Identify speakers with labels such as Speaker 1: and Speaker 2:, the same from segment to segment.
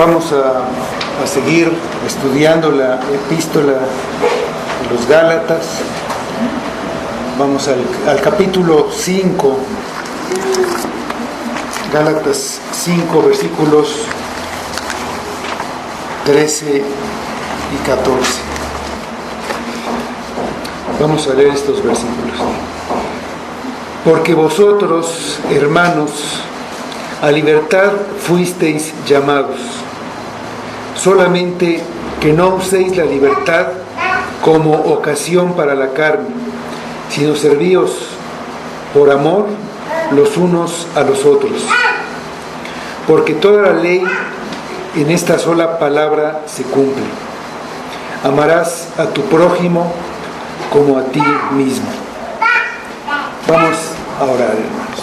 Speaker 1: Vamos a seguir estudiando la epístola de los Gálatas. Vamos al capítulo 5, Gálatas 5, versículos 13 y 14. Vamos a leer estos versículos. Porque vosotros, hermanos, a libertad fuisteis llamados, solamente que no uséis la libertad como ocasión para la carne, sino servíos por amor los unos a los otros. Porque toda la ley en esta sola palabra se cumple: amarás a tu prójimo como a ti mismo. Vamos a orar, hermanos.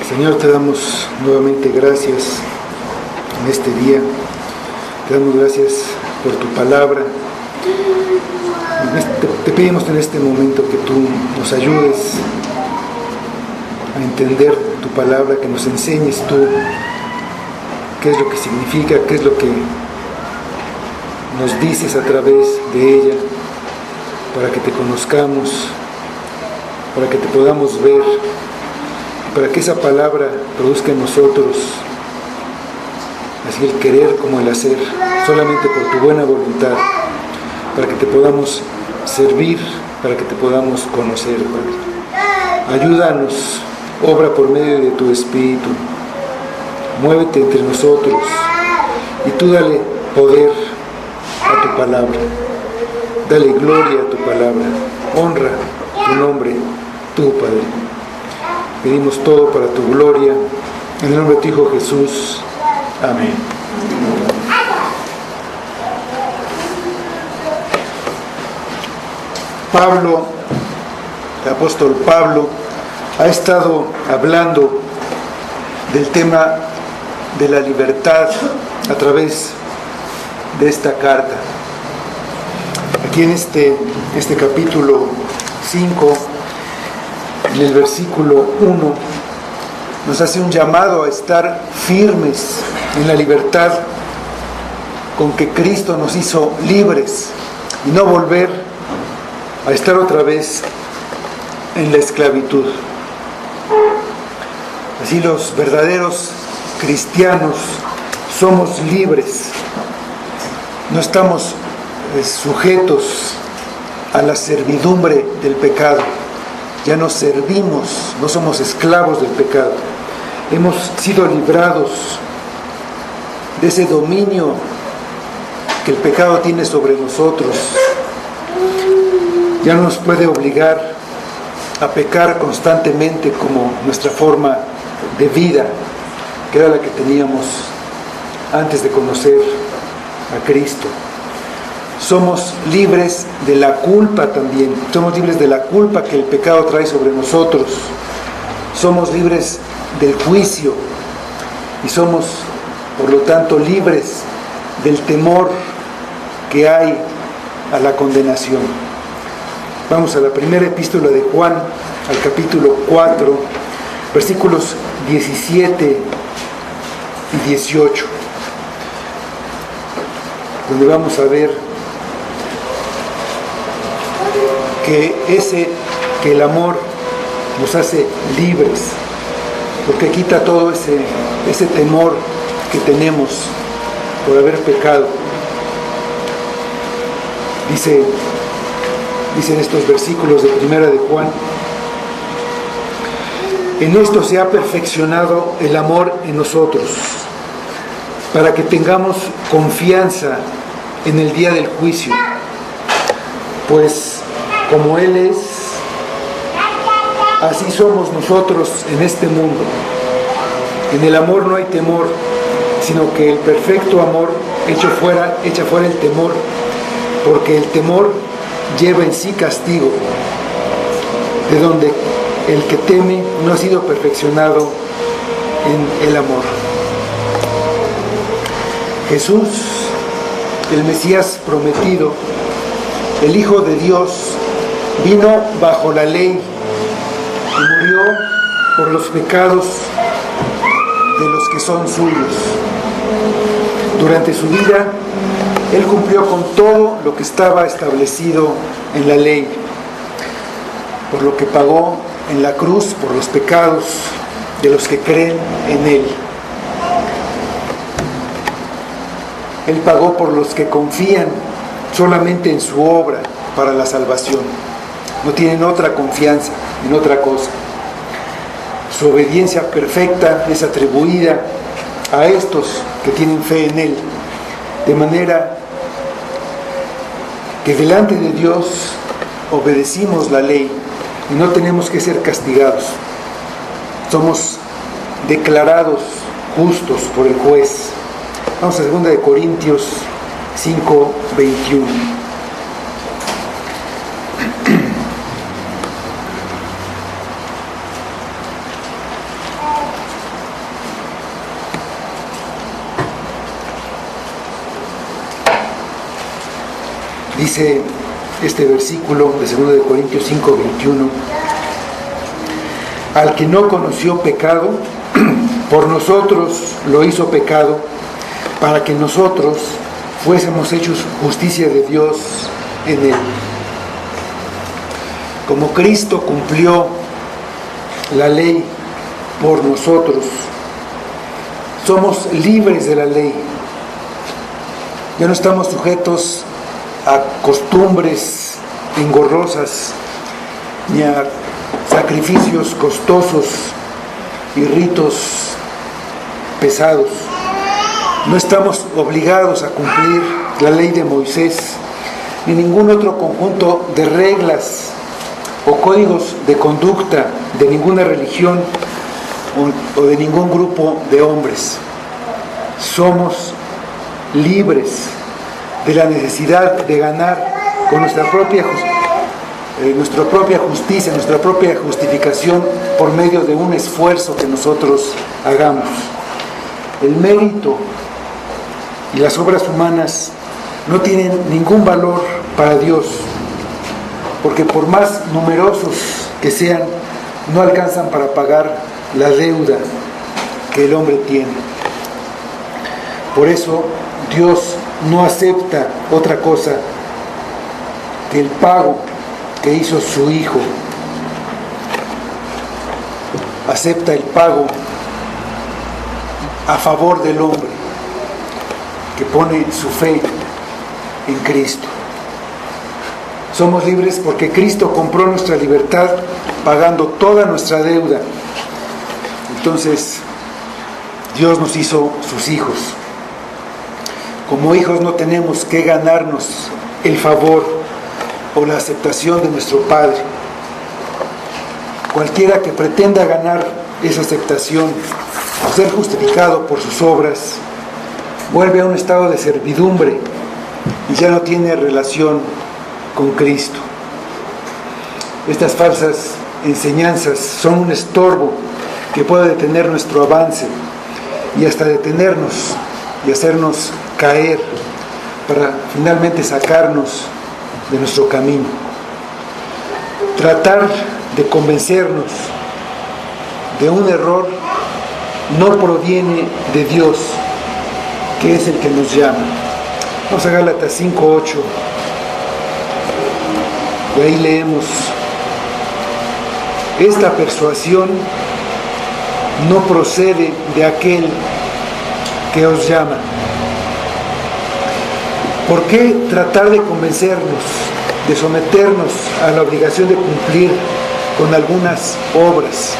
Speaker 1: Señor, te damos nuevamente gracias en este día. Te damos gracias por tu palabra. Te pedimos en este momento que tú nos ayudes a entender tu palabra, que nos enseñes tú qué es lo que significa, qué es lo que nos dices a través de ella, para que te conozcamos, para que te podamos ver, para que esa palabra produzca en nosotros así el querer como el hacer, solamente por tu buena voluntad, para que te podamos servir, para que te podamos conocer, Padre. Ayúdanos, obra por medio de tu Espíritu, muévete entre nosotros y tú dale poder a tu palabra, dale gloria a tu palabra, honra tu nombre, tú, Padre. Pedimos todo para tu gloria, en el nombre de tu Hijo Jesús. Amén. Pablo, el apóstol Pablo, ha estado hablando del tema de la libertad a través de esta carta. Aquí en este capítulo 5, en el versículo 1, nos hace un llamado a estar firmes en la libertad con que Cristo nos hizo libres y no volver a estar otra vez en la esclavitud. Así los verdaderos cristianos somos libres, no estamos sujetos a la servidumbre del pecado. Ya nos servimos, no somos esclavos del pecado. Hemos sido librados de ese dominio que el pecado tiene sobre nosotros. Ya no nos puede obligar a pecar constantemente como nuestra forma de vida, que era la que teníamos antes de conocer a Cristo. Somos libres de la culpa también. Somos libres de la culpa que el pecado trae sobre nosotros. Somos libres del juicio y somos, por lo tanto, libres del temor que hay a la condenación. Vamos a la primera epístola de Juan, al capítulo 4, versículos 17 y 18, donde vamos a ver que el amor nos hace libres, porque quita todo ese temor que tenemos por haber pecado. Dicen estos versículos de primera de Juan: en esto se ha perfeccionado el amor en nosotros, para que tengamos confianza en el día del juicio. Pues como Él es, así somos nosotros en este mundo. En el amor no hay temor, sino que el perfecto amor echa fuera el temor, porque el temor lleva en sí castigo, de donde el que teme no ha sido perfeccionado en el amor. Jesús, el Mesías prometido, el Hijo de Dios, vino bajo la ley y murió por los pecados son suyos. Durante su vida, Él cumplió con todo lo que estaba establecido en la ley, por lo que pagó en la cruz por los pecados de los que creen en Él. Él pagó por los que confían solamente en su obra para la salvación. No tienen otra confianza en otra cosa. Su obediencia perfecta es atribuida a estos que tienen fe en Él, de manera que delante de Dios obedecimos la ley y no tenemos que ser castigados. Somos declarados justos por el juez. Vamos a 2 Corintios 5:21. Dice este versículo de 2 Corintios 5:21: al que no conoció pecado, por nosotros lo hizo pecado, para que nosotros fuésemos hechos justicia de Dios en Él. Como Cristo cumplió la ley por nosotros, somos libres de la ley. Ya no estamos sujetos a costumbres engorrosas ni a sacrificios costosos y ritos pesados. No estamos obligados a cumplir la ley de Moisés ni ningún otro conjunto de reglas o códigos de conducta de ninguna religión o de ningún grupo de hombres. Somos libres de la necesidad de ganar con nuestra propia justicia, nuestra propia justificación por medio de un esfuerzo que nosotros hagamos. El mérito y las obras humanas no tienen ningún valor para Dios, porque por más numerosos que sean, no alcanzan para pagar la deuda que el hombre tiene. Por eso Dios no acepta otra cosa que el pago que hizo su Hijo. Acepta el pago a favor del hombre que pone su fe en Cristo. Somos libres porque Cristo compró nuestra libertad pagando toda nuestra deuda. Entonces, Dios nos hizo sus hijos. Como hijos no tenemos que ganarnos el favor o la aceptación de nuestro Padre. Cualquiera que pretenda ganar esa aceptación o ser justificado por sus obras, vuelve a un estado de servidumbre y ya no tiene relación con Cristo. Estas falsas enseñanzas son un estorbo que puede detener nuestro avance y hasta detenernos y hacernos caer para finalmente sacarnos de nuestro camino. Tratar de convencernos de un error no proviene de Dios, que es el que nos llama. Vamos a Gálatas 5:8, y ahí leemos: esta persuasión no procede de aquel que os llama. ¿Por qué tratar de convencernos, de someternos a la obligación de cumplir con algunas obras?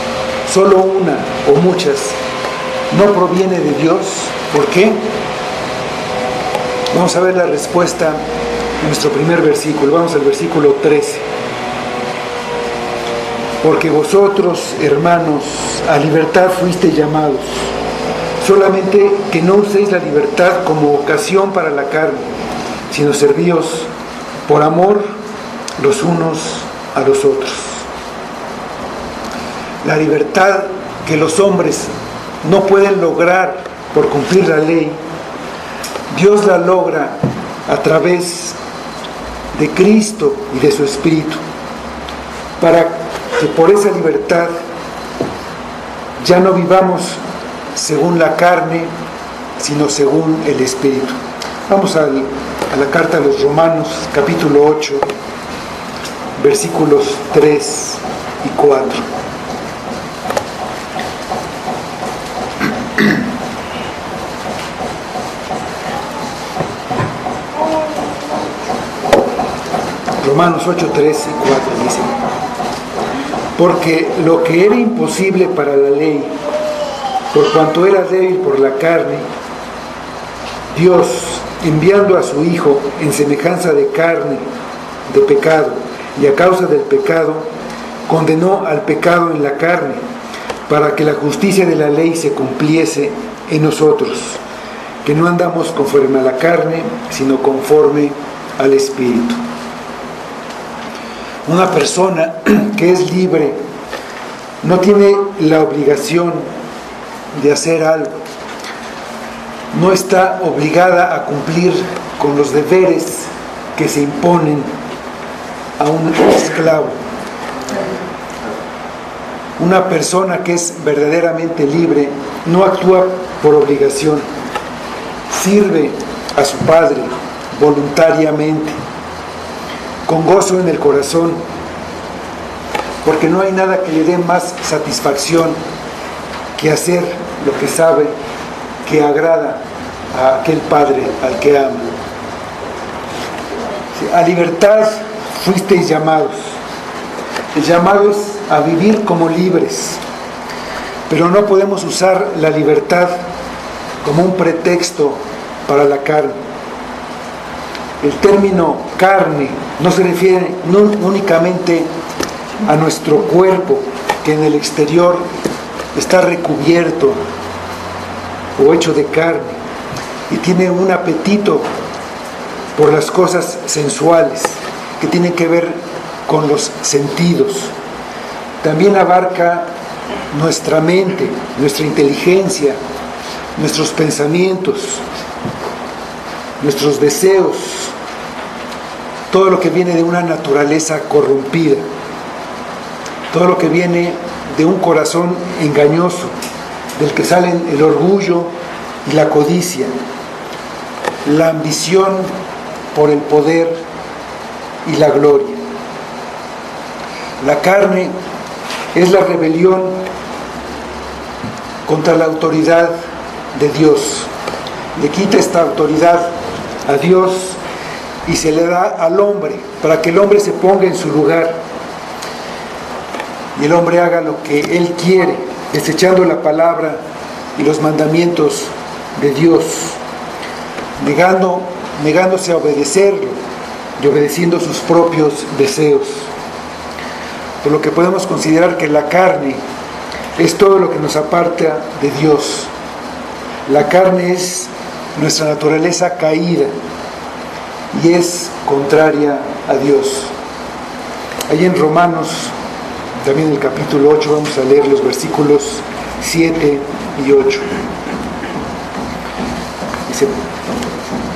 Speaker 1: Solo una o muchas no proviene de Dios. ¿Por qué? Vamos a ver la respuesta en nuestro primer versículo. Vamos al versículo 13. Porque vosotros, hermanos, a libertad fuisteis llamados, solamente que no uséis la libertad como ocasión para la carne, sino servíos por amor los unos a los otros. La libertad que los hombres no pueden lograr por cumplir la ley, Dios la logra a través de Cristo y de su Espíritu, para que por esa libertad ya no vivamos según la carne, sino según el Espíritu. Vamos a la carta a los Romanos, capítulo 8, versículos 3 y 4. Romanos 8, 3 y 4 dice: porque lo que era imposible para la ley, por cuanto era débil por la carne, Dios, enviando a su Hijo en semejanza de carne, de pecado, y a causa del pecado, condenó al pecado en la carne, para que la justicia de la ley se cumpliese en nosotros, que no andamos conforme a la carne, sino conforme al Espíritu. Una persona que es libre no tiene la obligación de hacer algo, no está obligada a cumplir con los deberes que se imponen a un esclavo. Una persona que es verdaderamente libre no actúa por obligación, sirve a su Padre voluntariamente, con gozo en el corazón, porque no hay nada que le dé más satisfacción que hacer lo que sabe que agrada a aquel Padre al que ama. A libertad fuisteis llamados. El llamado es a vivir como libres, pero no podemos usar la libertad como un pretexto para la carne. El término carne no se refiere únicamente a nuestro cuerpo, que en el exterior está recubierto o hecho de carne y tiene un apetito por las cosas sensuales que tienen que ver con los sentidos. También abarca nuestra mente, nuestra inteligencia, nuestros pensamientos, nuestros deseos, todo lo que viene de una naturaleza corrompida, todo lo que viene de un corazón engañoso, del que salen el orgullo y la codicia, la ambición por el poder y la gloria. La carne es la rebelión contra la autoridad de Dios. Le quita esta autoridad a Dios y se le da al hombre, para que el hombre se ponga en su lugar y el hombre haga lo que él quiere, desechando la palabra y los mandamientos de Dios, negándose a obedecerlo y obedeciendo sus propios deseos. Por lo que podemos considerar que la carne es todo lo que nos aparta de Dios. La carne es nuestra naturaleza caída y es contraria a Dios. Allí en Romanos, también en el capítulo 8, vamos a leer los versículos 7 y 8. Dice: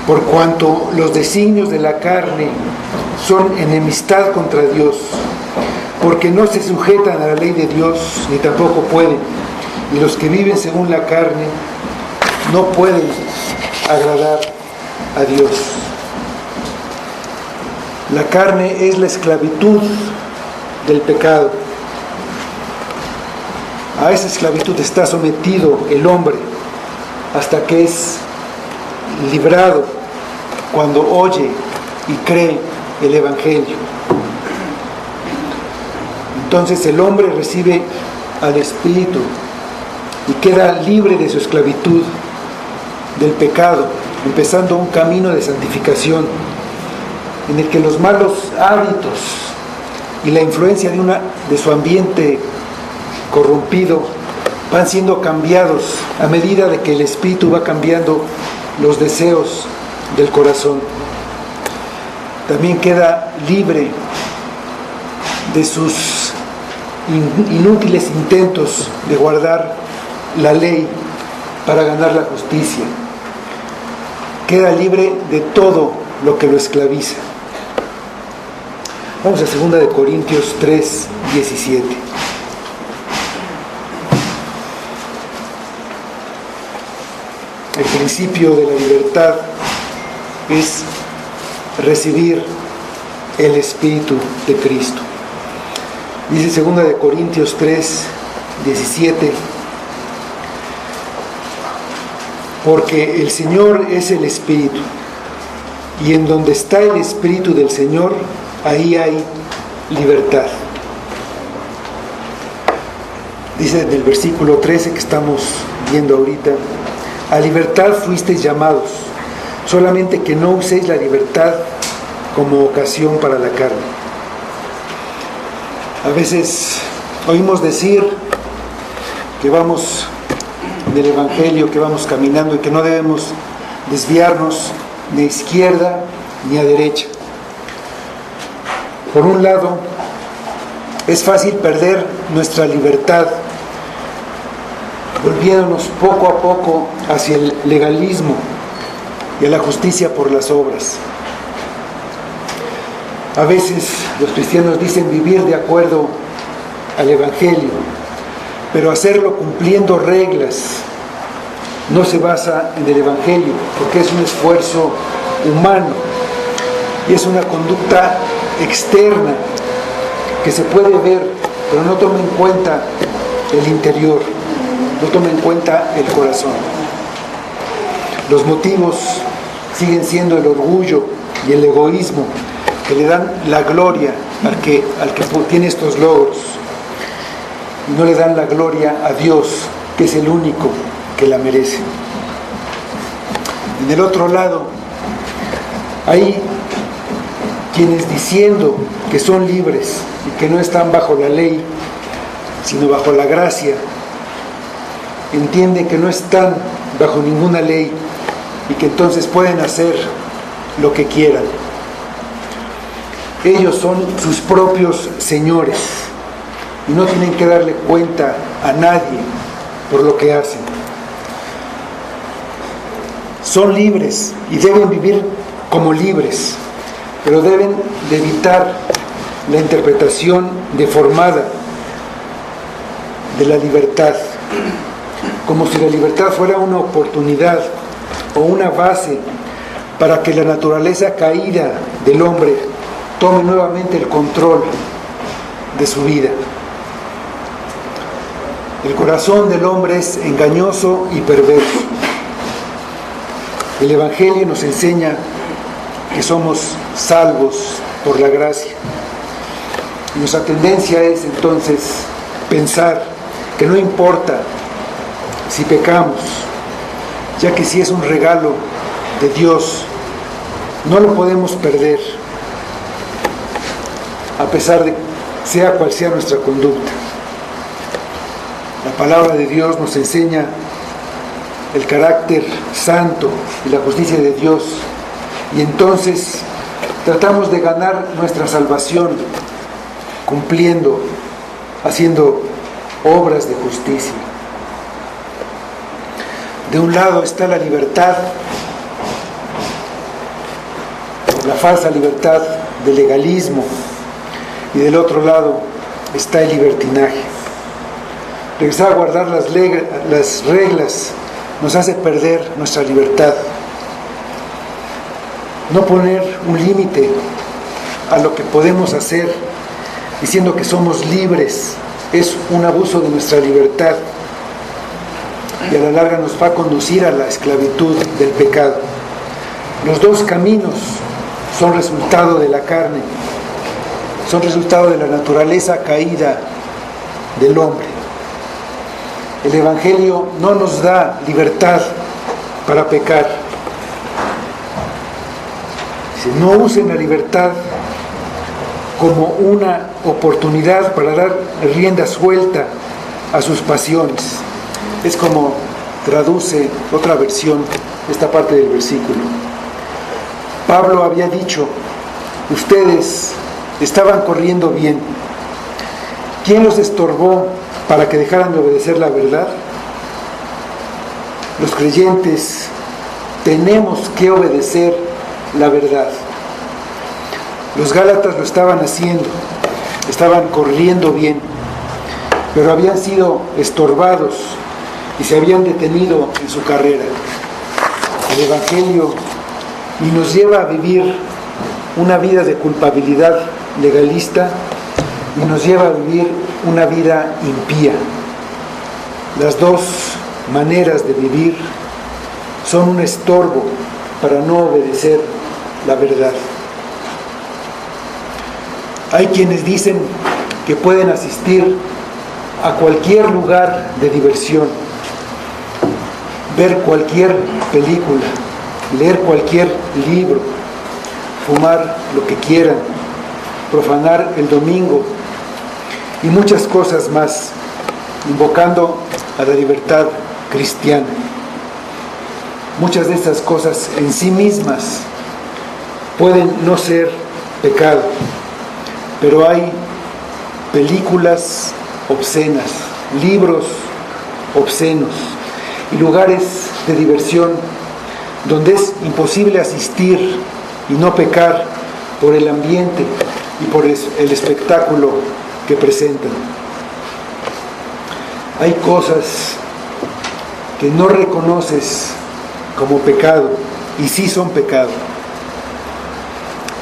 Speaker 1: por cuanto los designios de la carne son enemistad contra Dios, porque no se sujetan a la ley de Dios, ni tampoco pueden, y los que viven según la carne no pueden agradar a Dios. La carne es la esclavitud del pecado. A esa esclavitud está sometido el hombre hasta que es librado cuando oye y cree el Evangelio. Entonces el hombre recibe al Espíritu y queda libre de su esclavitud del pecado, empezando un camino de santificación en el que los malos hábitos y la influencia de su ambiente corrompido van siendo cambiados a medida de que el Espíritu va cambiando los deseos del corazón. También queda libre de sus inútiles intentos de guardar la ley para ganar la justicia. Queda libre de todo lo que lo esclaviza. Vamos a 2 de Corintios 3, 17. el principio de la libertad es recibir el Espíritu de Cristo. Dice 2 de Corintios 3, 17, porque el Señor es el Espíritu, y en donde está el Espíritu del Señor, ahí hay libertad. Dice en el versículo 13 que estamos viendo ahorita, a libertad fuisteis llamados, solamente que no uséis la libertad como ocasión para la carne. A veces oímos decir que vamos en el Evangelio, que vamos caminando y que no debemos desviarnos ni a izquierda ni a derecha. Por un lado, es fácil perder nuestra libertad volviéndonos poco a poco hacia el legalismo y a la justicia por las obras. A veces los cristianos dicen vivir de acuerdo al Evangelio, pero hacerlo cumpliendo reglas no se basa en el Evangelio, porque es un esfuerzo humano y es una conducta externa que se puede ver, pero no toma en cuenta el interior, no toma en cuenta el corazón. Los motivos siguen siendo el orgullo y el egoísmo, que le dan la gloria al que tiene estos logros, y no le dan la gloria a Dios, que es el único que la merece. En el otro lado, hay quienes, diciendo que son libres y que no están bajo la ley, sino bajo la gracia, entienden que no están bajo ninguna ley y que entonces pueden hacer lo que quieran. Ellos son sus propios señores y no tienen que darle cuenta a nadie por lo que hacen. Son libres y deben vivir como libres, pero deben de evitar la interpretación deformada de la libertad, como si la libertad fuera una oportunidad o una base para que la naturaleza caída del hombre tome nuevamente el control de su vida. El corazón del hombre es engañoso y perverso. El Evangelio nos enseña que somos salvos por la gracia. Y nuestra tendencia es entonces pensar que no importa si pecamos, ya que si es un regalo de Dios, no lo podemos perder, a pesar de sea cual sea nuestra conducta. La palabra de Dios nos enseña el carácter santo y la justicia de Dios, y entonces tratamos de ganar nuestra salvación cumpliendo, haciendo obras de justicia. De un lado está la libertad, la falsa libertad del legalismo, y del otro lado está el libertinaje. Regresar a guardar las reglas nos hace perder nuestra libertad. No poner un límite a lo que podemos hacer diciendo que somos libres es un abuso de nuestra libertad y a la larga nos va a conducir a la esclavitud del pecado. Los dos caminos son resultado de la carne, son resultado de la naturaleza caída del hombre. El Evangelio no nos da libertad para pecar. Dice, no usen la libertad como una oportunidad para dar rienda suelta a sus pasiones. Es como traduce otra versión esta parte del versículo. Pablo había dicho, ustedes estaban corriendo bien. ¿Quién los estorbó para que dejaran de obedecer la verdad? Los creyentes tenemos que obedecer la verdad. Los gálatas lo estaban haciendo, estaban corriendo bien, pero habían sido estorbados y se habían detenido en su carrera. el Evangelio y nos lleva a vivir una vida de culpabilidad legalista y nos lleva a vivir una vida impía. Las dos maneras de vivir son un estorbo para no obedecer la verdad. Hay quienes dicen que pueden asistir a cualquier lugar de diversión, ver cualquier película, leer cualquier libro, fumar lo que quieran, profanar el domingo y muchas cosas más, invocando a la libertad cristiana. Muchas de estas cosas en sí mismas pueden no ser pecado, pero hay películas obscenas, libros obscenos y lugares de diversión donde es imposible asistir y no pecar por el ambiente y por el espectáculo que presentan. Hay cosas que no reconoces como pecado y sí son pecado.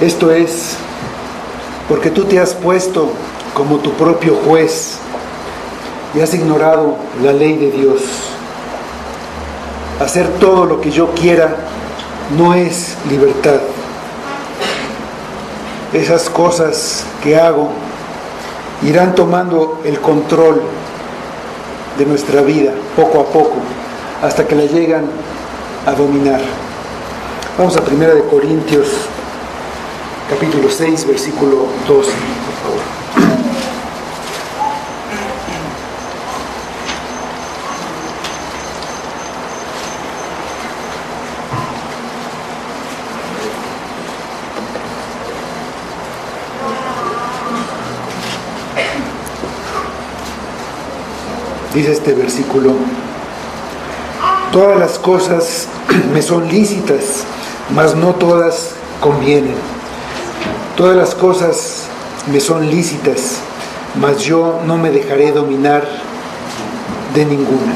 Speaker 1: Esto es porque tú te has puesto como tu propio juez y has ignorado la ley de Dios. Hacer todo lo que yo quiera no es libertad. Esas cosas que hago irán tomando el control de nuestra vida poco a poco hasta que la llegan a dominar. Vamos a 1 Corintios capítulo 6 versículo 12, por favor. Dice este versículo: todas las cosas me son lícitas, mas no todas convienen. Todas las cosas me son lícitas, mas yo no me dejaré dominar de ninguna.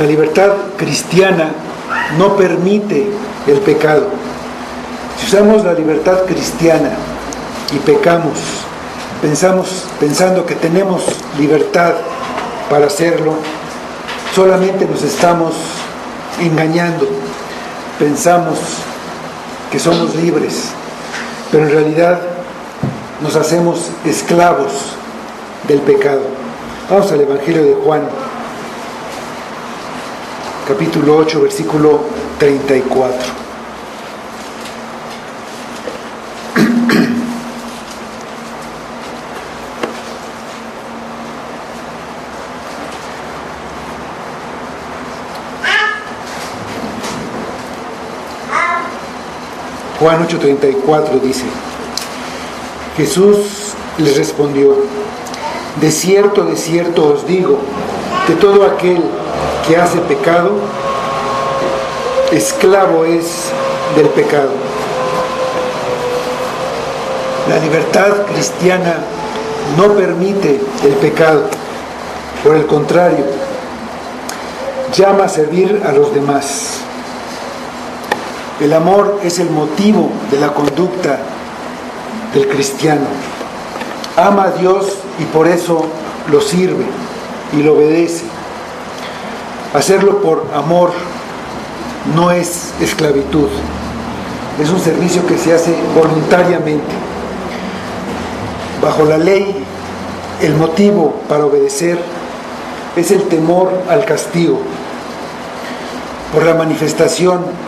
Speaker 1: La libertad cristiana no permite el pecado. Si usamos la libertad cristiana y pecamos, pensando que tenemos libertad para hacerlo, solamente nos estamos engañando. Pensamos que somos libres, pero en realidad nos hacemos esclavos del pecado. Vamos al Evangelio de Juan, capítulo 8, versículo 34. Juan 8:34 dice: Jesús les respondió: de cierto os digo, que todo aquel que hace pecado, esclavo es del pecado. La libertad cristiana no permite el pecado, por el contrario, llama a servir a los demás. El amor es el motivo de la conducta del cristiano. Ama a Dios y por eso lo sirve y lo obedece. Hacerlo por amor no es esclavitud, es un servicio que se hace voluntariamente. Bajo la ley, el motivo para obedecer es el temor al castigo. Por la manifestación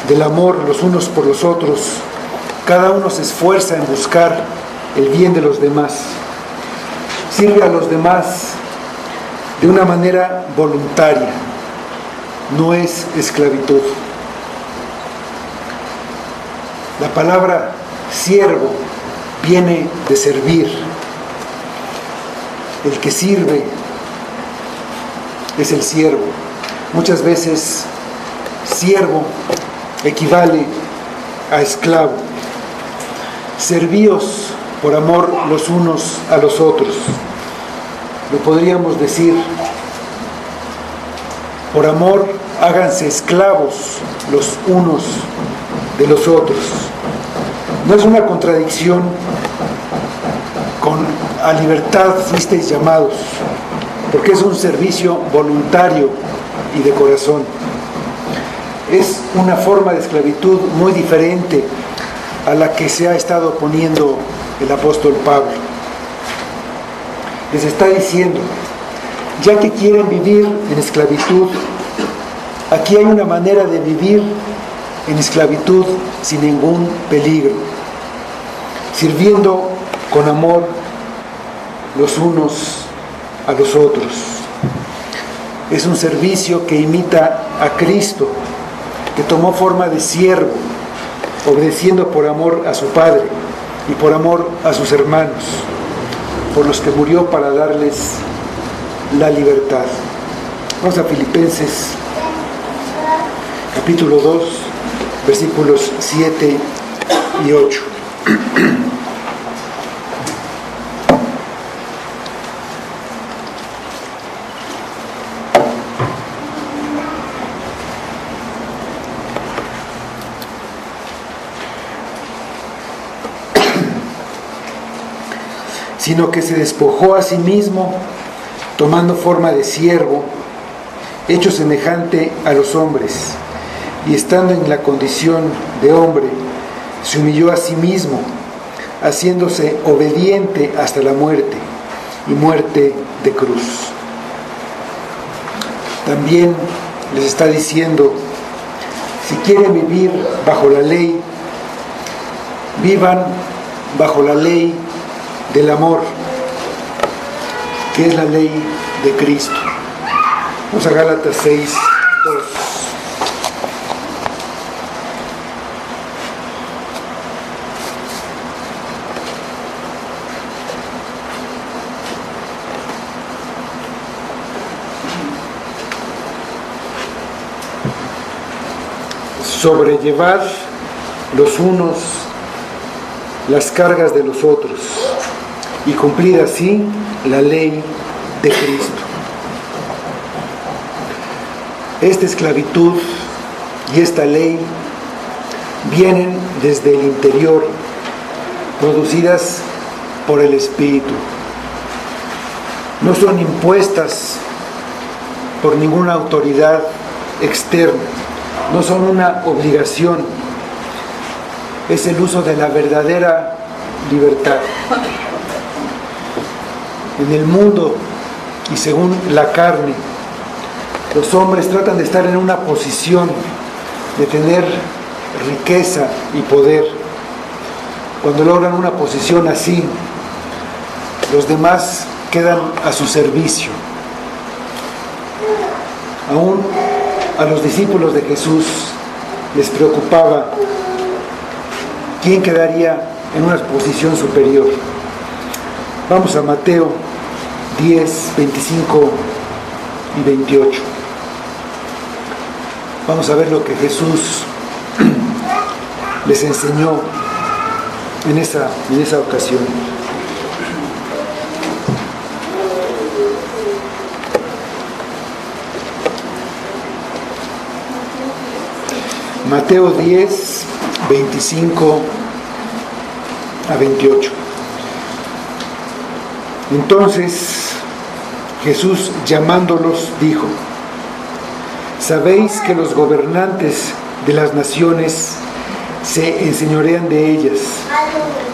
Speaker 1: del amor los unos por los otros, cada uno se esfuerza en buscar el bien de los demás. Sirve a los demás de una manera voluntaria, no es esclavitud. La palabra siervo viene de servir. El que sirve es el siervo. Muchas veces siervo equivale a esclavo. Servíos por amor los unos a los otros. Lo podríamos decir Por amor, háganse esclavos los unos de los otros. No es una contradicción con a libertad fuisteis llamados, porque es un servicio voluntario y de corazón. Es una forma de esclavitud muy diferente a la que se ha estado oponiendo el apóstol Pablo. Les está diciendo, ya que quieren vivir en esclavitud, aquí hay una manera de vivir en esclavitud sin ningún peligro, sirviendo con amor los unos a los otros. Es un servicio que imita a Cristo, que tomó forma de siervo, obedeciendo por amor a su Padre y por amor a sus hermanos, por los que murió para darles la libertad. Vamos a Filipenses capítulo 2, versículos 7 y 8. Sino que se despojó a sí mismo, tomando forma de siervo, hecho semejante a los hombres, y estando en la condición de hombre, se humilló a sí mismo, haciéndose obediente hasta la muerte, y muerte de cruz. También les está diciendo, si quieren vivir bajo la ley, vivan bajo la ley del amor, que es la ley de Cristo. Vamos a Gálatas 6, 2. Sobrellevar los unos las cargas de los otros y cumplir así la ley de Cristo. Esta esclavitud y esta ley vienen desde el interior, producidas por el Espíritu. No son impuestas por ninguna autoridad externa, no son una obligación, es el uso de la verdadera libertad. En el mundo y según la carne, los hombres tratan de estar en una posición de tener riqueza y poder. Cuando logran una posición así, los demás quedan a su servicio. Aún a los discípulos de Jesús les preocupaba quién quedaría en una posición superior. Vamos a Mateo 10, 25 y 28. Vamos a ver lo que Jesús les enseñó en esa ocasión. Mateo 10, 25 a 28. Entonces Jesús, llamándolos, dijo: ¿sabéis que los gobernantes de las naciones se enseñorean de ellas,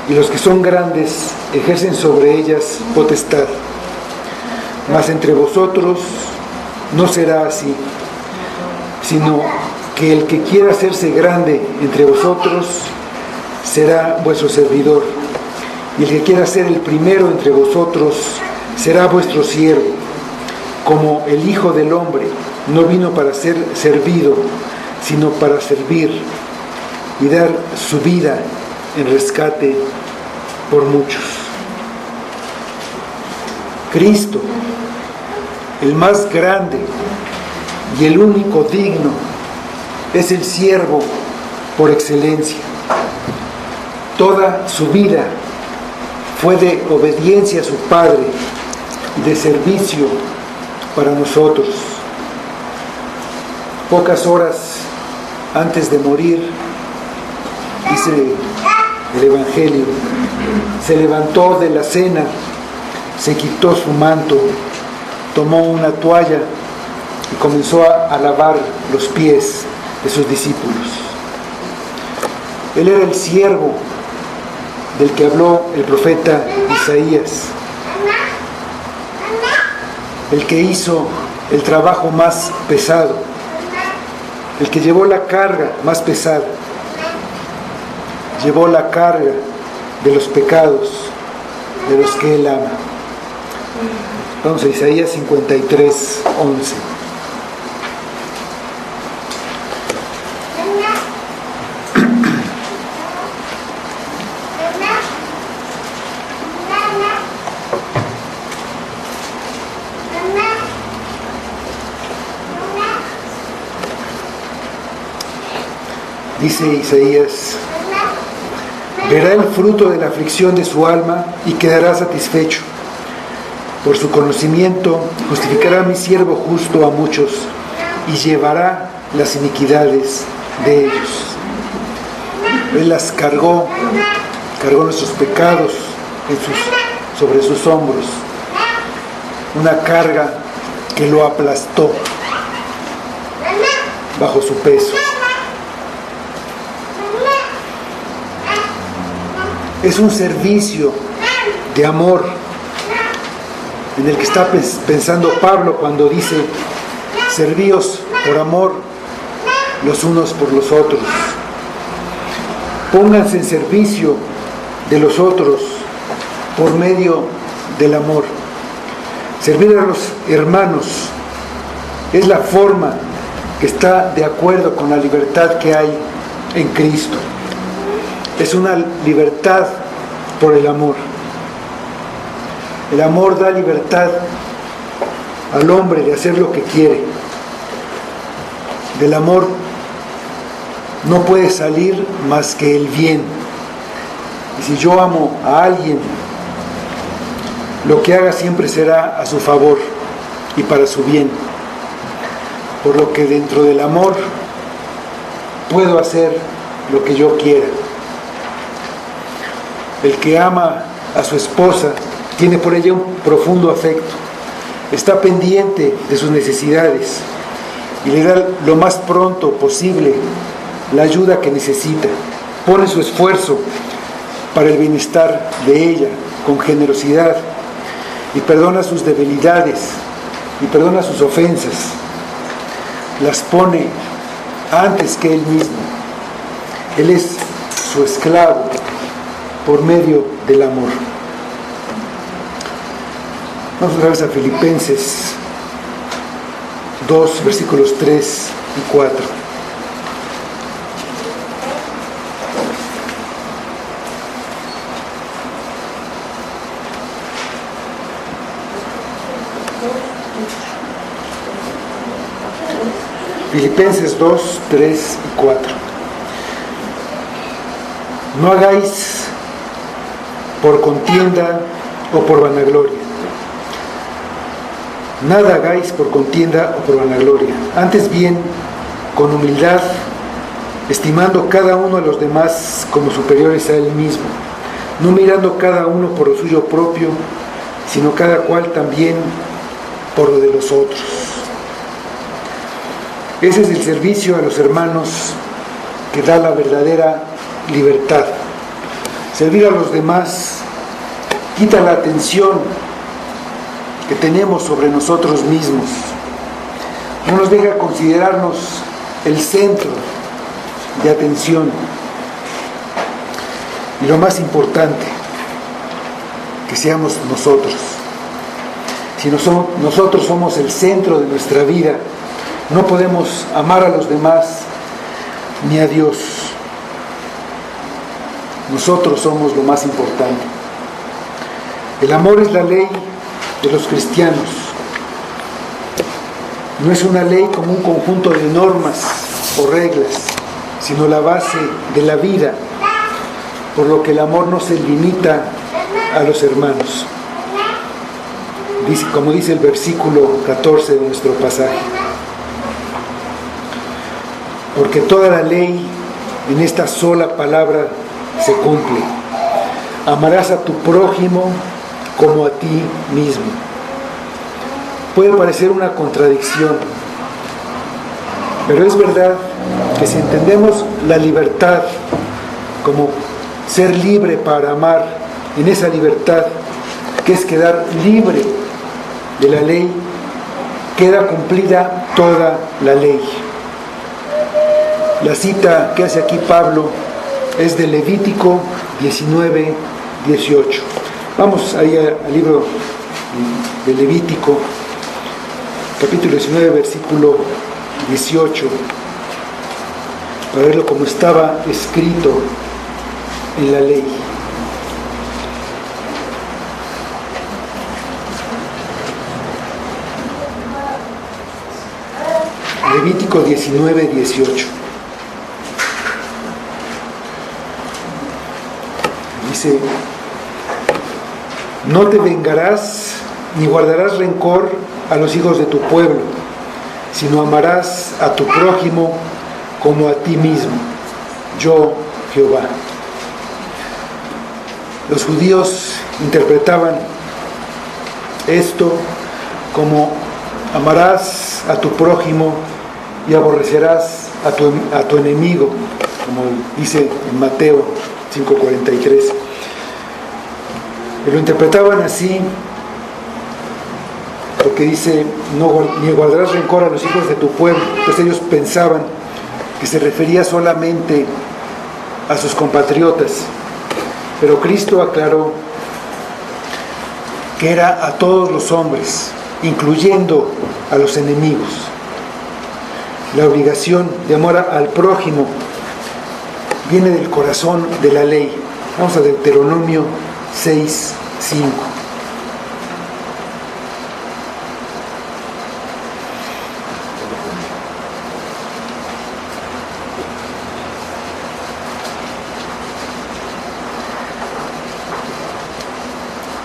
Speaker 1: y los que son grandes ejercen sobre ellas potestad? Mas entre vosotros no será así, sino que el que quiera hacerse grande entre vosotros será vuestro servidor, y el que quiera ser el primero entre vosotros será vuestro siervo, como el Hijo del Hombre no vino para ser servido, sino para servir y dar su vida en rescate por muchos. Cristo, el más grande y el único digno, es el siervo por excelencia. Toda su vida fue de obediencia a su Padre y de servicio para nosotros. Pocas horas antes de morir, dice el Evangelio, se levantó de la cena, se quitó su manto, tomó una toalla y comenzó a lavar los pies de sus discípulos. Él era el siervo del que habló el profeta Isaías, el que hizo el trabajo más pesado, el que llevó la carga más pesada, llevó la carga de los pecados de los que Él ama. Vamos a Isaías 53, 11. Dice Isaías: verá el fruto de la aflicción de su alma y quedará satisfecho. Por su conocimiento justificará a mi siervo justo a muchos y llevará las iniquidades de ellos. Él las cargó nuestros pecados sobre sus hombros, una carga que lo aplastó bajo su peso. Es un servicio de amor en el que está pensando Pablo cuando dice: servíos por amor los unos por los otros. Pónganse en servicio de los otros por medio del amor. Servir a los hermanos es la forma que está de acuerdo con la libertad que hay en Cristo. Es una libertad por el amor. El amor da libertad al hombre de hacer lo que quiere. Del amor no puede salir más que el bien. Y si yo amo a alguien, lo que haga siempre será a su favor y para su bien. Por lo que dentro del amor puedo hacer lo que yo quiera. El que ama a su esposa tiene por ella un profundo afecto, está pendiente de sus necesidades y le da lo más pronto posible la ayuda que necesita. Pone su esfuerzo para el bienestar de ella con generosidad y perdona sus debilidades y perdona sus ofensas. Las pone antes que él mismo. Él es su esclavo por medio del amor. Vamos otra vez a Filipenses 2, versículos 3 y 4. Filipenses 2, 3 y 4. No hagáis por contienda o por vanagloria. Nada hagáis por contienda o por vanagloria. Antes bien, con humildad, estimando cada uno a los demás como superiores a él mismo, no mirando cada uno por lo suyo propio, sino cada cual también por lo de los otros. Ese es el servicio a los hermanos que da la verdadera libertad. Servir a los demás quita la atención que tenemos sobre nosotros mismos. No nos deja considerarnos el centro de atención. Y lo más importante, que seamos nosotros. Si nosotros somos el centro de nuestra vida, no podemos amar a los demás ni a Dios. Nosotros somos lo más importante. El amor es la ley de los cristianos. No es una ley como un conjunto de normas o reglas, sino la base de la vida, por lo que el amor no se limita a los hermanos. Como dice el versículo 14 de nuestro pasaje. porque toda la ley en esta sola palabra se cumple. Amarás a tu prójimo como a ti mismo. Puede parecer una contradicción, pero es verdad que si entendemos la libertad como ser libre para amar, en esa libertad que es quedar libre de la ley, queda cumplida toda la ley. La cita que hace aquí Pablo es de Levítico 19, 18. Vamos ahí al libro de Levítico, capítulo 19, versículo 18, para verlo como estaba escrito en la ley. Levítico 19, 18. Dice: no te vengarás ni guardarás rencor a los hijos de tu pueblo, sino amarás a tu prójimo como a ti mismo. Yo, Jehová. Los judíos interpretaban esto como amarás a tu prójimo y aborrecerás a tu enemigo, como dice en Mateo 5:43. Lo interpretaban así porque dice, ni guardarás rencor a los hijos de tu pueblo. Entonces ellos pensaban que se refería solamente a sus compatriotas, pero Cristo aclaró que era a todos los hombres, incluyendo a los enemigos. La obligación de amor al prójimo viene del corazón de la ley. Vamos a Deuteronomio 6, 5.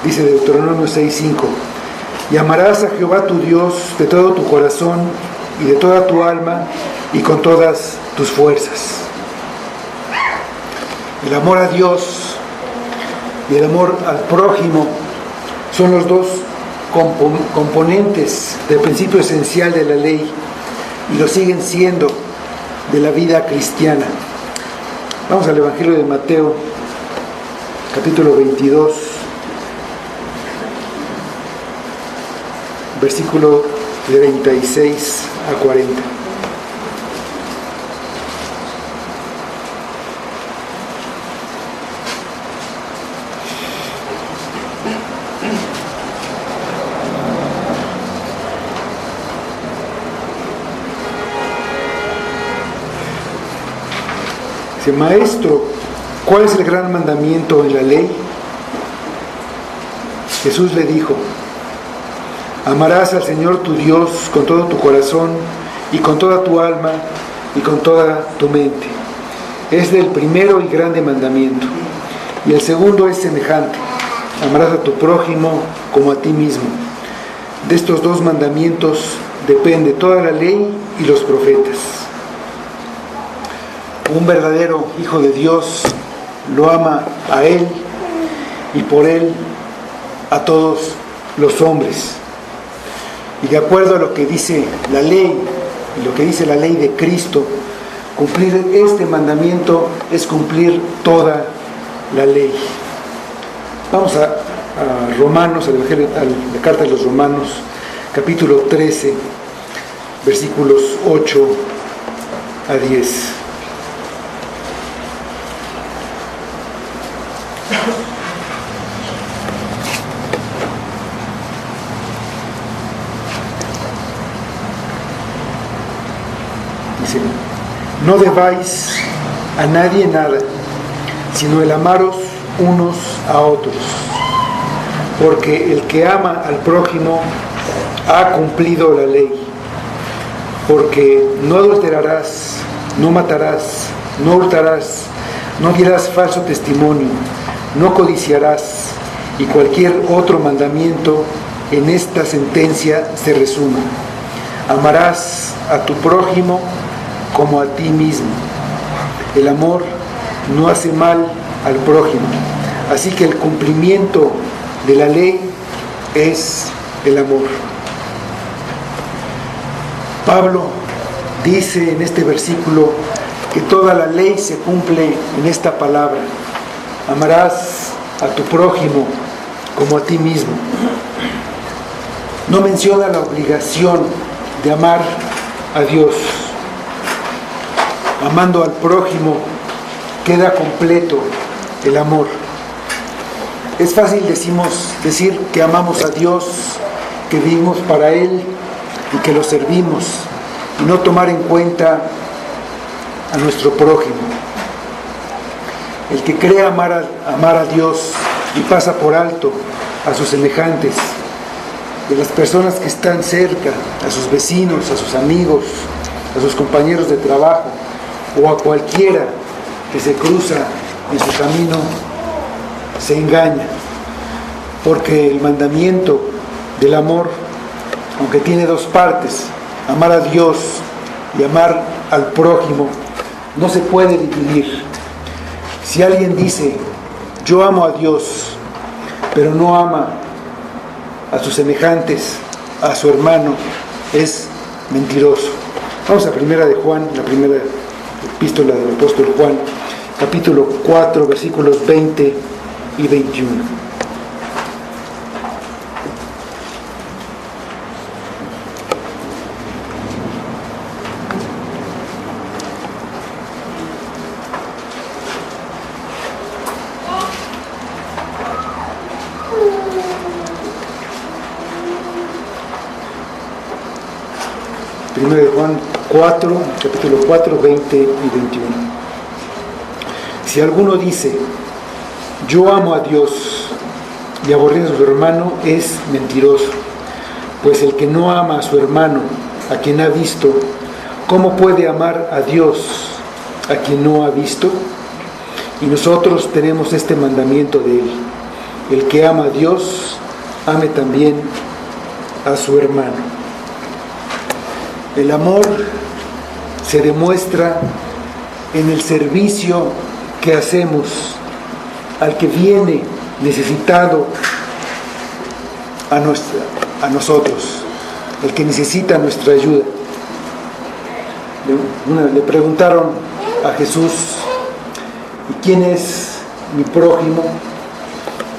Speaker 1: Dice Deuteronomio 6, 5. Y amarás a Jehová tu Dios de todo tu corazón y de toda tu alma y con todas tus fuerzas. El amor a Dios y el amor al prójimo son los dos componentes del principio esencial de la ley y lo siguen siendo de la vida cristiana. Vamos al Evangelio de Mateo, capítulo 22, versículo de 36 a 40. Dice: Maestro, ¿cuál es el gran mandamiento en la ley? Jesús le dijo: amarás al Señor tu Dios con todo tu corazón y con toda tu alma y con toda tu mente. Es el primero y grande mandamiento. Y el segundo es semejante: amarás a tu prójimo como a ti mismo. De estos dos mandamientos depende toda la ley y los profetas. Un verdadero hijo de Dios lo ama a Él y por Él a todos los hombres. Y de acuerdo a lo que dice la ley, y lo que dice la ley de Cristo, cumplir este mandamiento es cumplir toda la ley. Vamos a Romanos, a la carta de los Romanos, capítulo 13, versículos 8 a 10. Dice: no debáis a nadie nada, sino el amaros unos a otros, porque el que ama al prójimo ha cumplido la ley. Porque no adulterarás, no matarás, no hurtarás, no dirás falso testimonio, no codiciarás, y cualquier otro mandamiento en esta sentencia se resume: amarás a tu prójimo como a ti mismo. El amor no hace mal al prójimo. Así que el cumplimiento de la ley es el amor. Pablo dice en este versículo que toda la ley se cumple en esta palabra: amarás a tu prójimo como a ti mismo. No menciona la obligación de amar a Dios. Amando al prójimo queda completo el amor. Es fácil decir que amamos a Dios, que vivimos para Él y que lo servimos, y no tomar en cuenta a nuestro prójimo. El que cree amar a Dios y pasa por alto a sus semejantes, de las personas que están cerca, a sus vecinos, a sus amigos, a sus compañeros de trabajo o a cualquiera que se cruza en su camino, se engaña, porque el mandamiento del amor, aunque tiene dos partes, amar a Dios y amar al prójimo, no se puede dividir. Si alguien dice, yo amo a Dios, pero no ama a sus semejantes, a su hermano, es mentiroso. Vamos a primera de Juan, la primera epístola del apóstol Juan, capítulo 4, versículos 20 y 21. Primero de Juan 4, capítulo 4, 20 y 21. Si alguno dice, yo amo a Dios y aborrece a su hermano, es mentiroso. Pues el que no ama a su hermano, a quien ha visto, ¿cómo puede amar a Dios a quien no ha visto? Y nosotros tenemos este mandamiento de Él: el que ama a Dios, ame también a su hermano. El amor se demuestra en el servicio que hacemos al que viene necesitado a nosotros, el que necesita nuestra ayuda. Le preguntaron a Jesús, ¿y quién es mi prójimo?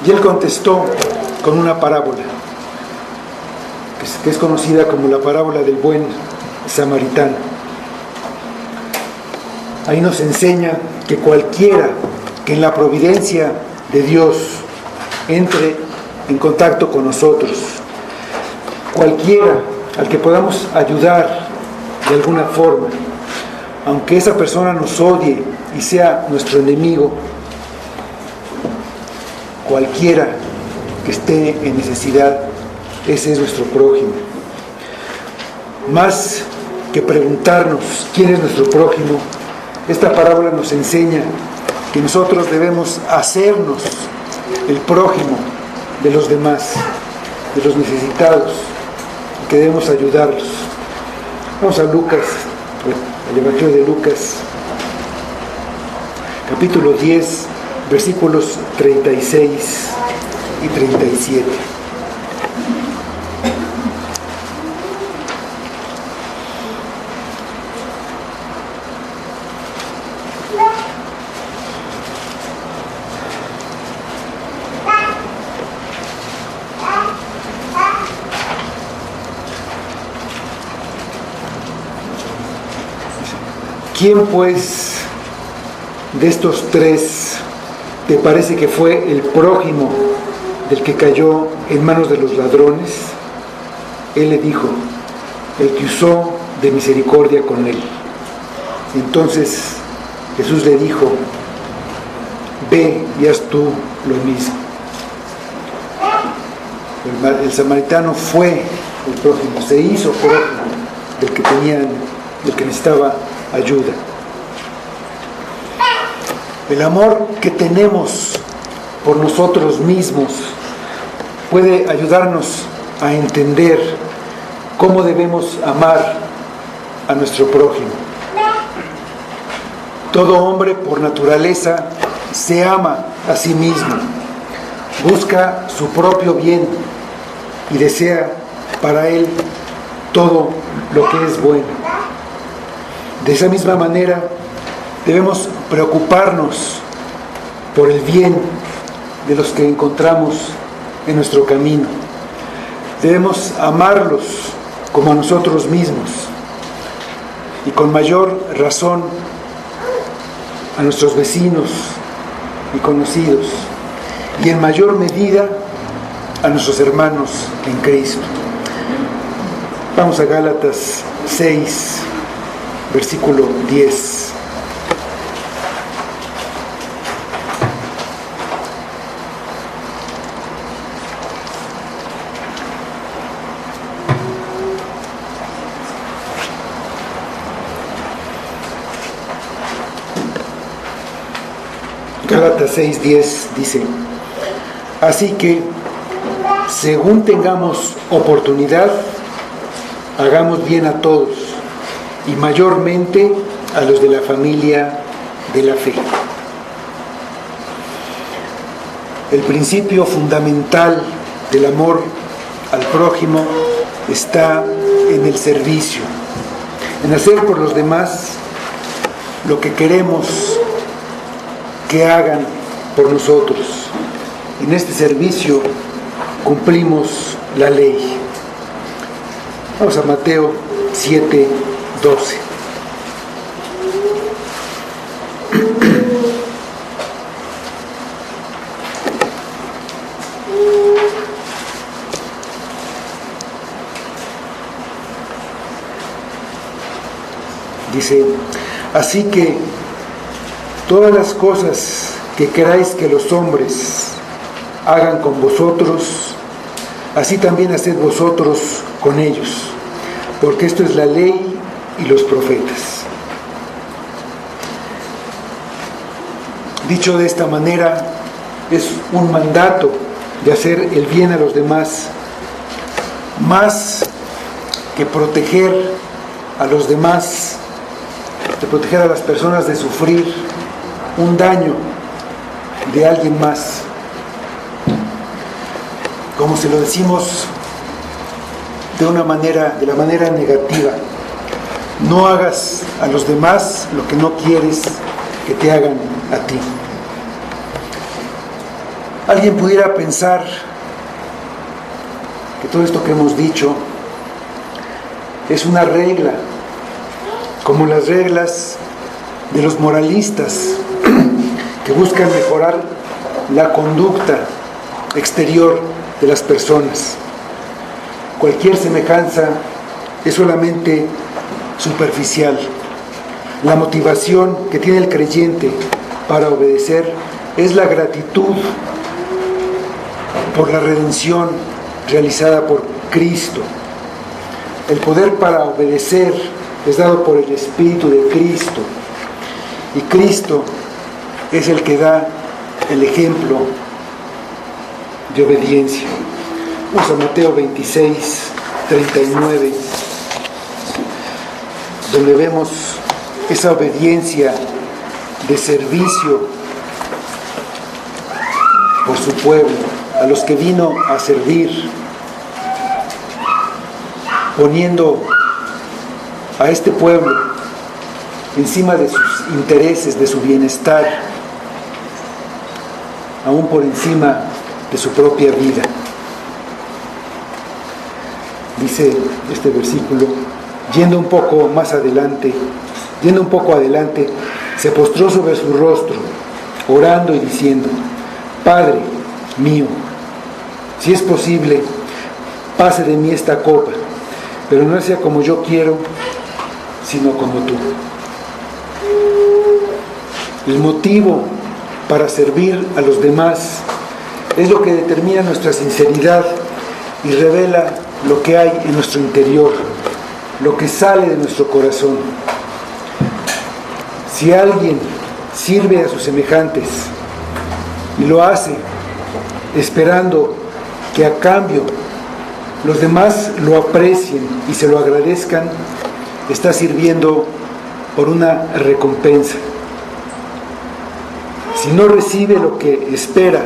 Speaker 1: Y él contestó con una parábola, que es conocida como la parábola del buen samaritano. Ahí nos enseña que cualquiera que en la providencia de Dios entre en contacto con nosotros, cualquiera al que podamos ayudar de alguna forma, aunque esa persona nos odie y sea nuestro enemigo, cualquiera que esté en necesidad, ese es nuestro prójimo. Más que preguntarnos quién es nuestro prójimo, esta parábola nos enseña que nosotros debemos hacernos el prójimo de los demás, de los necesitados, y que debemos ayudarlos. Vamos a Lucas, al Evangelio de Lucas, capítulo 10, versículos 36 y 37. ¿Quién pues de estos tres te parece que fue el prójimo del que cayó en manos de los ladrones? Él le dijo, el que usó de misericordia con él. Entonces Jesús le dijo, ve y haz tú lo mismo. El samaritano fue el prójimo, se hizo prójimo del que necesitaba ayuda. El amor que tenemos por nosotros mismos puede ayudarnos a entender cómo debemos amar a nuestro prójimo. Todo hombre por naturaleza se ama a sí mismo, busca su propio bien y desea para él todo lo que es bueno. De esa misma manera, debemos preocuparnos por el bien de los que encontramos en nuestro camino. Debemos amarlos como a nosotros mismos y con mayor razón a nuestros vecinos y conocidos y en mayor medida a nuestros hermanos en Cristo. Vamos a Gálatas 6, versículo 10. Gálatas 6:10 dice: así que, según tengamos oportunidad, hagamos bien a todos, y mayormente a los de la familia de la fe. El principio fundamental del amor al prójimo está en el servicio, en hacer por los demás lo que queremos que hagan por nosotros. En este servicio cumplimos la ley. Vamos a Mateo 7:12. Dice: así que todas las cosas que queráis que los hombres hagan con vosotros, así también haced vosotros con ellos, porque esto es la ley y los profetas. Dicho de esta manera, es un mandato de hacer el bien a los demás, más que proteger a los demás, de proteger a las personas de sufrir un daño de alguien más. Como se lo decimos de la manera negativa: no hagas a los demás lo que no quieres que te hagan a ti. Alguien pudiera pensar que todo esto que hemos dicho es una regla, como las reglas de los moralistas que buscan mejorar la conducta exterior de las personas. Cualquier semejanza es solamente superficial. La motivación que tiene el creyente para obedecer es la gratitud por la redención realizada por Cristo. El poder para obedecer es dado por el Espíritu de Cristo, y Cristo es el que da el ejemplo de obediencia. Vamos a Mateo 26:39, donde vemos esa obediencia de servicio por su pueblo, a los que vino a servir, poniendo a este pueblo encima de sus intereses, de su bienestar, aún por encima de su propia vida. Dice este versículo: yendo un poco adelante, se postró sobre su rostro, orando y diciendo: Padre mío, si es posible, pase de mí esta copa, pero no sea como yo quiero, sino como tú. El motivo para servir a los demás es lo que determina nuestra sinceridad y revela lo que hay en nuestro interior, lo que sale de nuestro corazón. Si alguien sirve a sus semejantes y lo hace esperando que a cambio los demás lo aprecien y se lo agradezcan, está sirviendo por una recompensa. si no recibe lo que espera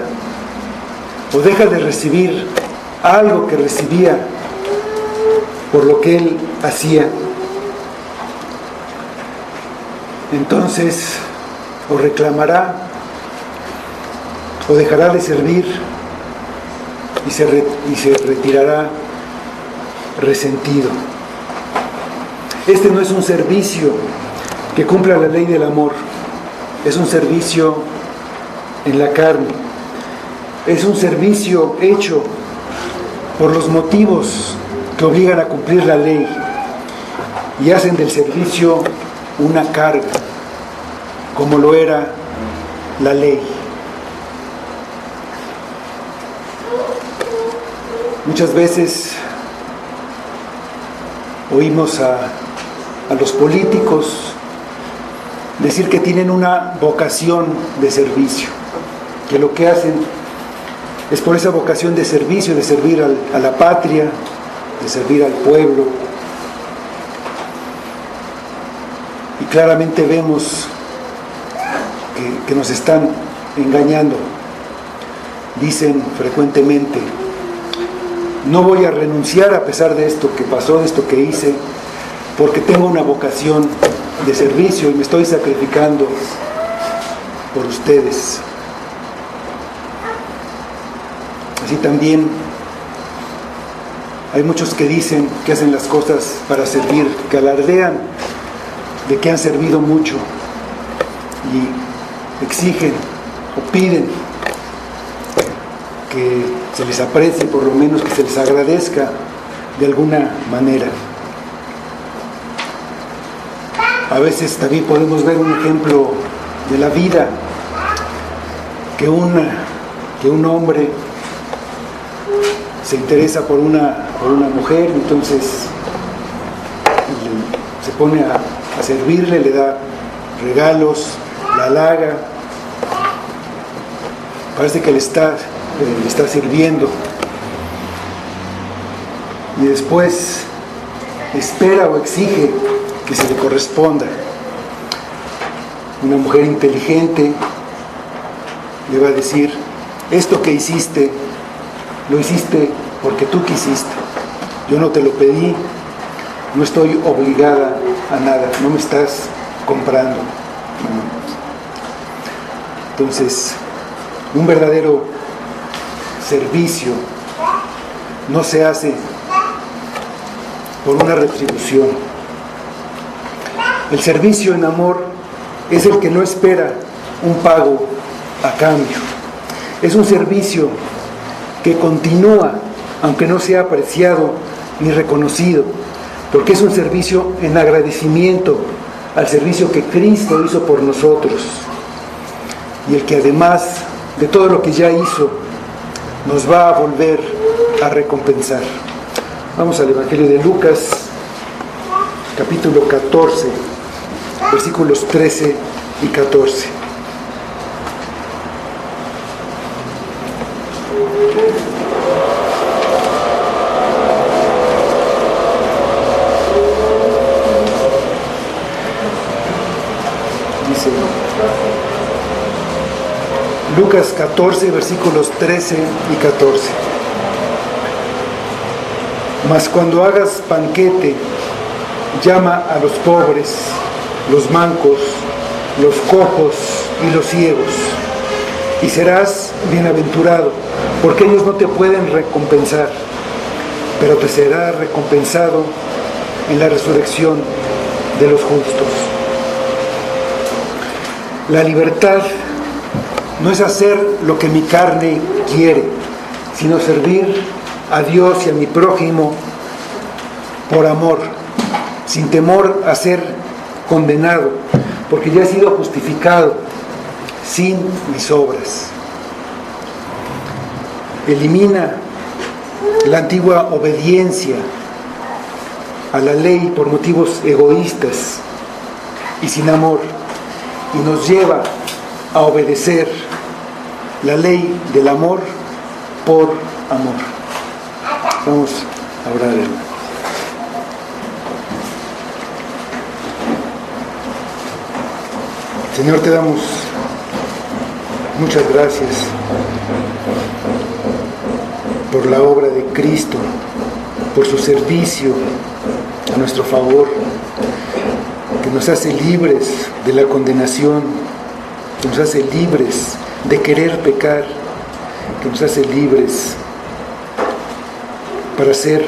Speaker 1: o deja de recibir algo que recibía por lo que él hacía, entonces o reclamará o dejará de servir y se retirará resentido. Este no es un servicio que cumpla la ley del amor, es un servicio en la carne, es un servicio hecho por los motivos que obligan a cumplir la ley y hacen del servicio una carga, como lo era la ley. Muchas veces oímos a los políticos decir que tienen una vocación de servicio, que lo que hacen es por esa vocación de servicio, de servir a la patria, de servir al pueblo. Y claramente vemos que nos están engañando. Dicen frecuentemente: no voy a renunciar a pesar de esto que pasó, de esto que hice, porque tengo una vocación de servicio y me estoy sacrificando por ustedes. Así también hay muchos que dicen que hacen las cosas para servir, que alardean de que han servido mucho y exigen o piden que se les aprecie, por lo menos que se les agradezca de alguna manera. A veces también podemos ver un ejemplo de la vida, que un hombre se interesa por una mujer, entonces se pone a servirle, le da regalos, la halaga, parece que le está sirviendo, y después espera o exige que se le corresponda. Una mujer inteligente le va a decir: esto que hiciste, lo hiciste porque tú quisiste, yo no te lo pedí, no estoy obligada a nada, no me estás comprando. Entonces, un verdadero servicio no se hace por una retribución. El servicio en amor es el que no espera un pago a cambio. Es un servicio que continúa, aunque no sea apreciado ni reconocido, porque es un servicio en agradecimiento al servicio que Cristo hizo por nosotros, y el que además de todo lo que ya hizo, nos va a volver a recompensar. Vamos al Evangelio de Lucas, capítulo 14, versículos 13 y 14. Dice Lucas 14, versículos 13 y 14. Mas cuando hagas banquete, llama a los pobres, los mancos, los cojos y los ciegos, y serás bienaventurado, porque ellos no te pueden recompensar, pero te será recompensado en la resurrección de los justos. La libertad no es hacer lo que mi carne quiere, sino servir a Dios y a mi prójimo por amor, sin temor a ser condenado, porque ya he sido justificado sin mis obras. Elimina la antigua obediencia a la ley por motivos egoístas y sin amor, y nos lleva a obedecer la ley del amor por amor. Vamos a orar, hermano. Señor, te damos Muchas gracias por la obra de Cristo, por su servicio a nuestro favor, que nos hace libres de la condenación, que nos hace libres de querer pecar, que nos hace libres para ser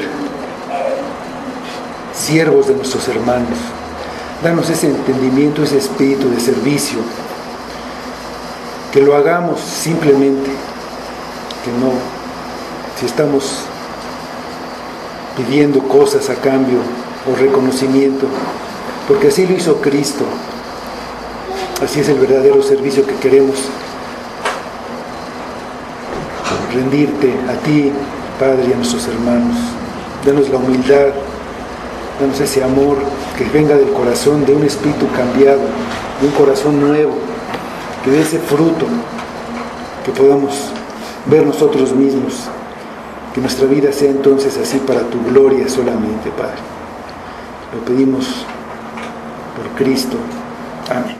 Speaker 1: siervos de nuestros hermanos. Danos ese entendimiento, ese espíritu de servicio, que lo hagamos simplemente, que no, si estamos pidiendo cosas a cambio o reconocimiento, porque así lo hizo Cristo, así es el verdadero servicio que queremos rendirte a ti, Padre, y a nuestros hermanos. Danos la humildad, danos ese amor que venga del corazón, de un espíritu cambiado, de un corazón nuevo, que dé ese fruto, que podamos ver nosotros mismos, que nuestra vida sea entonces así para tu gloria solamente, Padre. Lo pedimos por Cristo. Amén.